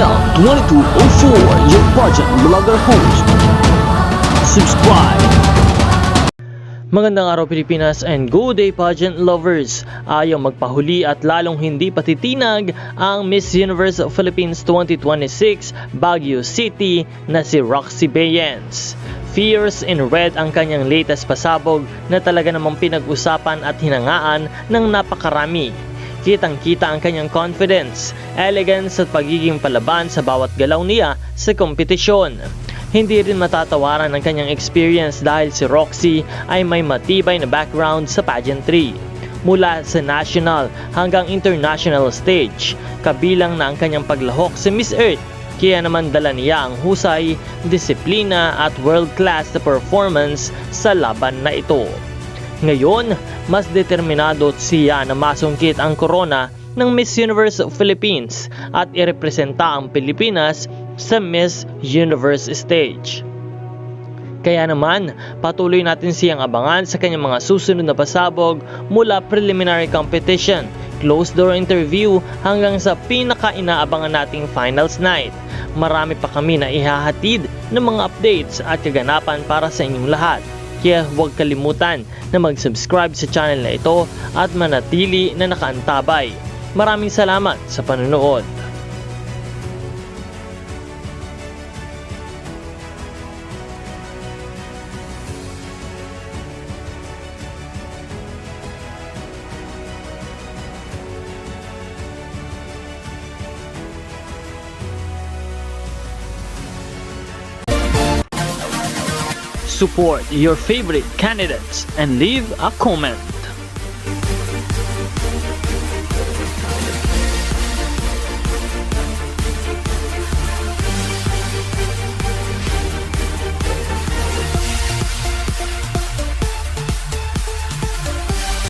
TL2204, your pageant vlogger host. Subscribe! Magandang araw Pilipinas and good day pageant lovers! Ayaw magpahuli at lalong hindi patitinag ang Miss Universe Philippines 2026 Baguio City na si Roxy Bayens. Fierce in red ang kanyang latest pasabog na talaga namang pinag-usapan at hinangaan ng napakarami. Kitang-kita ang kanyang confidence, elegance at pagiging palaban sa bawat galaw niya sa kompetisyon. Hindi rin matatawaran ang kanyang experience dahil si Roxy ay may matibay na background sa pageantry. Mula sa national hanggang international stage, kabilang na ang kanyang paglahok sa Miss Earth, kaya naman dala niya ang husay, disiplina at world-class na performance sa laban na ito. Ngayon, mas determinado siya na masungkit ang korona ng Miss Universe Philippines at irepresenta ang Pilipinas sa Miss Universe stage. Kaya naman, patuloy natin siyang abangan sa kanyang mga susunod na pasabog mula preliminary competition, closed door interview hanggang sa pinaka-inaabangan nating finals night. Marami pa kami na ihahatid ng mga updates at kaganapan para sa inyong lahat. Kaya huwag kalimutan na mag-subscribe sa channel na ito at manatili na nakaantabay. Maraming salamat sa panonood. Support your favorite candidates and leave a comment.